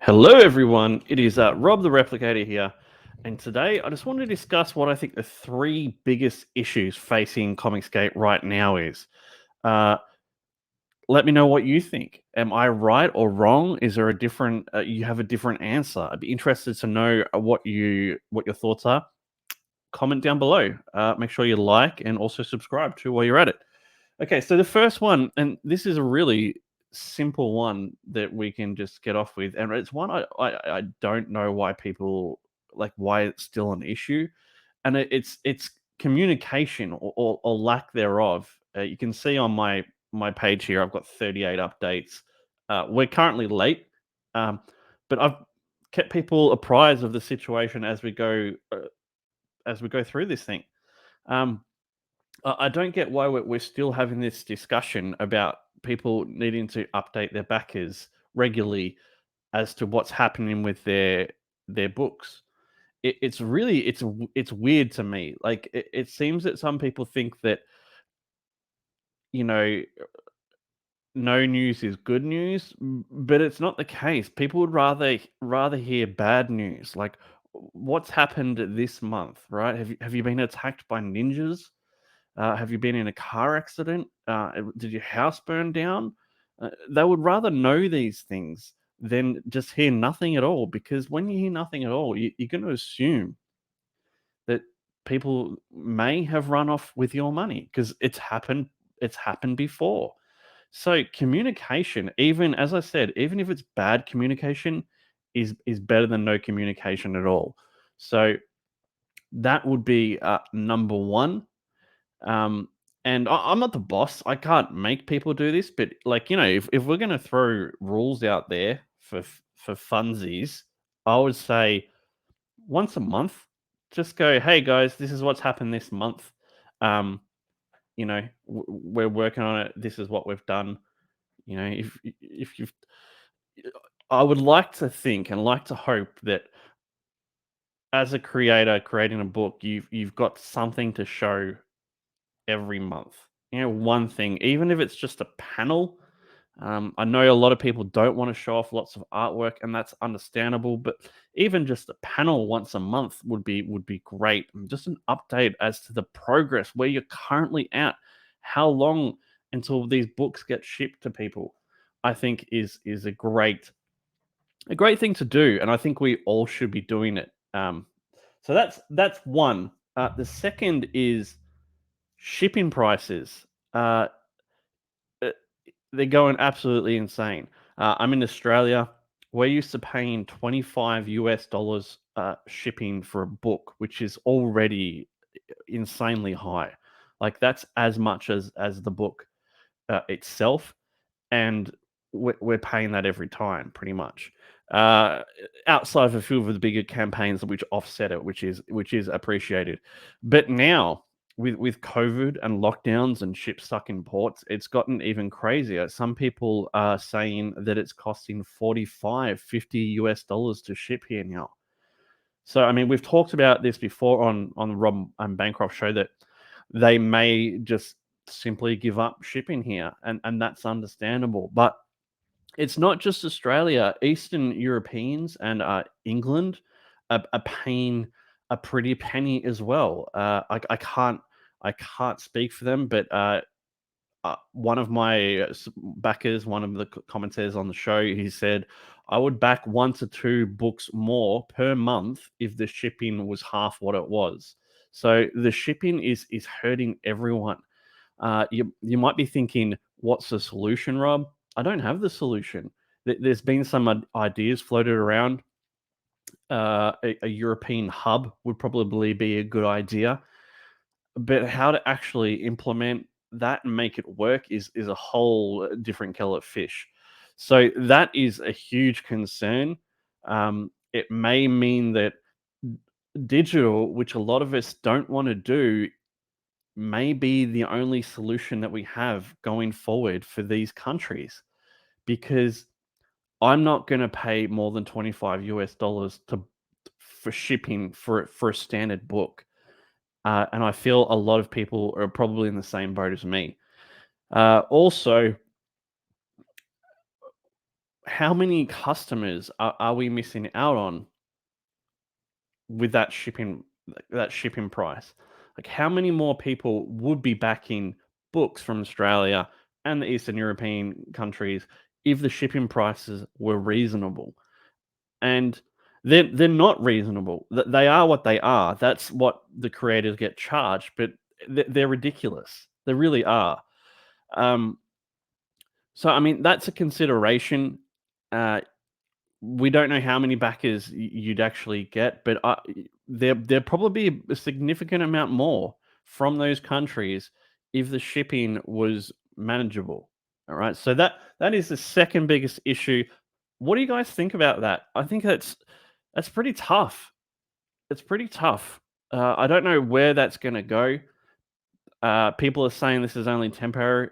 Hello, everyone. It is Rob the Replicator here. And today I just want to discuss what I think the three biggest issues facing Comicsgate right now is. Uh, Let me know what you think. Am I right or wrong? Is there a different, you have a different answer? I'd be interested to know what your thoughts are. Comment down below. Make sure you like and also subscribe too while you're at it. Okay, so the first one, and this is a really simple one that we can just get off with, and it's one I don't know why people like why it's still an issue, and it's communication or lack thereof. You can see on my page here, I've got 38 updates. We're currently late, um, but I've kept people apprised of the situation as we go through this thing. Um, I don't get why we're still having this discussion about people needing to update their backers regularly as to what's happening with their books. It's really it's weird to me. Like it seems that some people think that you know no news is good news, but it's not the case. People would rather hear bad news. Like what's happened this month, right? Have you been attacked by ninjas? Have you been in a car accident? Did your house burn down? They would rather know these things than just hear nothing at all. Because when you hear nothing at all, you're going to assume that people may have run off with your money because it's happened. It's happened before. So communication, even as I said, even if it's bad communication, is better than no communication at all. So that would be number one. um, and I'm not the boss. I can't make people do this, but like if we're gonna throw rules out there for funsies, I would say once a month, just go, hey guys, this is what's happened this month. Um, we're working on it. This is what we've done. If you've, I would like to think and like to hope that as a creator creating a book, you've got something to show every month. One thing, even if it's just a panel. I know a lot of people don't want to show off lots of artwork, and that's understandable. But even just a panel once a month would be great. And just an update as to the progress, where you're currently at, how long until these books get shipped to people. I think is a great thing to do, and I think we all should be doing it. So that's one. The second is shipping prices. Uh, uh, they're going absolutely insane. I'm in Australia. We're used to paying 25 US dollars shipping for a book, which is already insanely high. Like that's as much as the book itself, and we're paying that every time, pretty much. Uh, Outside of a few of the bigger campaigns which offset it, which is appreciated. But now with COVID and lockdowns and ships stuck in ports, it's gotten even crazier. Some people are saying that it's costing 45, 50 US dollars to ship here now. So I mean, we've talked about this before on the Rob and Bancroft show that they may just simply give up shipping here, and that's understandable. But it's not just Australia. Eastern Europeans and England are paying a pretty penny as well. I can't speak for them, but one of my backers, one of the commenters on the show, he said, I would back 1 to 2 books more per month if the shipping was half what it was. So the shipping is hurting everyone. You might be thinking, what's the solution, Rob? I don't have the solution. There's been some ideas floated around. A European hub would probably be a good idea, but how to actually implement that and make it work is a whole different kettle of fish. So that is a huge concern. It may mean that digital, which a lot of us don't want to do, may be the only solution that we have going forward for these countries, because I'm not going to pay more than 25 US dollars to for shipping for a standard book. And I feel a lot of people are probably in the same boat as me. Also, how many customers are we missing out on with that shipping price? Like, how many more people would be backing books from Australia and the Eastern European countries if the shipping prices were reasonable? And they're not reasonable. They are what they are. That's what the creators get charged, but they're ridiculous. They really are. Um, so I mean, that's a consideration. Uh, we don't know how many backers you'd actually get, but there probably be a significant amount more from those countries if the shipping was manageable. All right, so that is the second biggest issue. What do you guys think about that? I think that's pretty tough. It's pretty tough. I don't know where that's going to go. People are saying this is only temporary,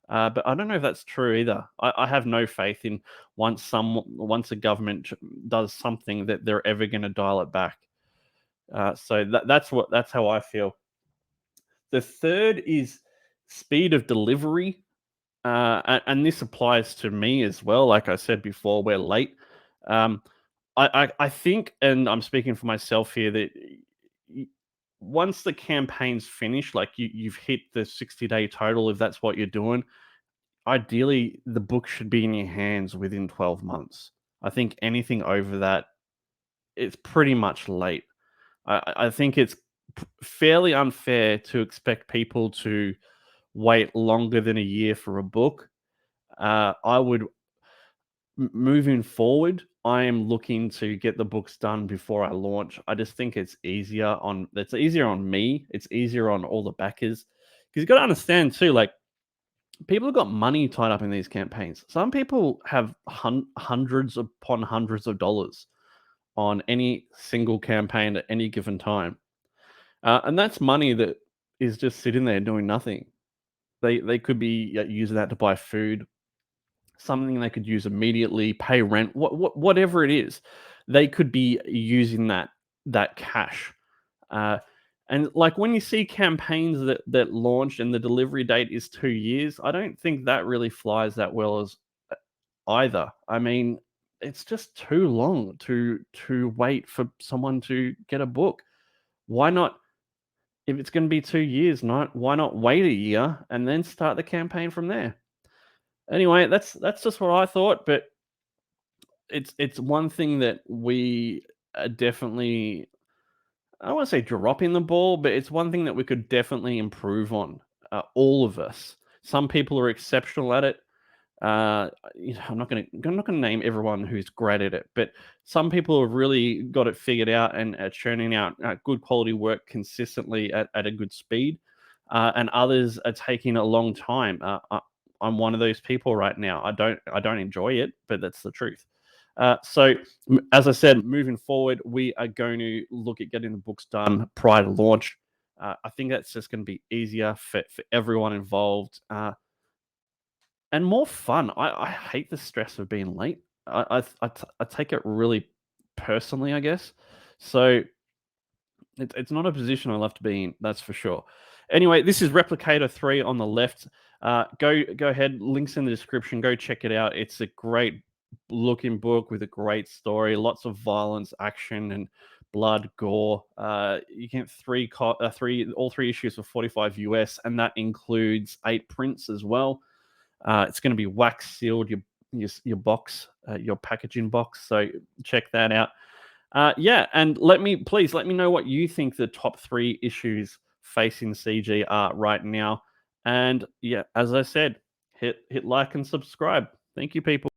but I don't know if that's true either. I have no faith in once a government does something that they're ever going to dial it back. So that's how I feel. The third is speed of delivery, and this applies to me as well. Like I said before, we're late. Um, I think, and I'm speaking for myself here, that y- once the campaign's finished, like you've hit the 60-day total, if that's what you're doing, ideally the book should be in your hands within 12 months. I think anything over that, it's pretty much late. I think it's fairly unfair to expect people to wait longer than a year for a book. I would moving forward, I am looking to get the books done before I launch. I just think it's easier on me, it's easier on all the backers. Because you've got to understand too, like people have got money tied up in these campaigns. Some people have hundreds upon hundreds of dollars on any single campaign at any given time. And that's money that is just sitting there doing nothing. They could be using that to buy food, something they could use immediately, pay rent, whatever it is, they could be using that cash. Uh, and like when you see campaigns that launch and the delivery date is 2 years, I don't think that really flies that well as either. I mean, it's just too long to wait for someone to get a book. Why not? If it's going to be 2 years, not why not wait a year and then start the campaign from there? Anyway, that's just what I thought, but it's one thing that we are definitely, I don't want to say dropping the ball, but it's one thing that we could definitely improve on. All of us. Some people are exceptional at it. I'm not gonna name everyone who's great at it, but some people have really got it figured out and are churning out good quality work consistently at a good speed, and others are taking a long time. I'm one of those people right now. I don't enjoy it, but that's the truth. As I said, moving forward, we are going to look at getting the books done prior to launch. I think that's just going to be easier for everyone involved. And more fun. I hate the stress of being late. I take it really personally, I guess. So it's not a position I love to be in, that's for sure. Anyway, this is Replicator 3 on the left. Go ahead, links in the description. Go check it out. It's a great looking book with a great story, lots of violence, action, and blood, gore. You get all three issues for 45 US, and that includes 8 prints as well. It's going to be wax sealed, your box, your packaging box. So check that out. Yeah, and please let me know what you think the top 3 issues facing CG are right now. And yeah, as I said, hit like and subscribe. Thank you, people.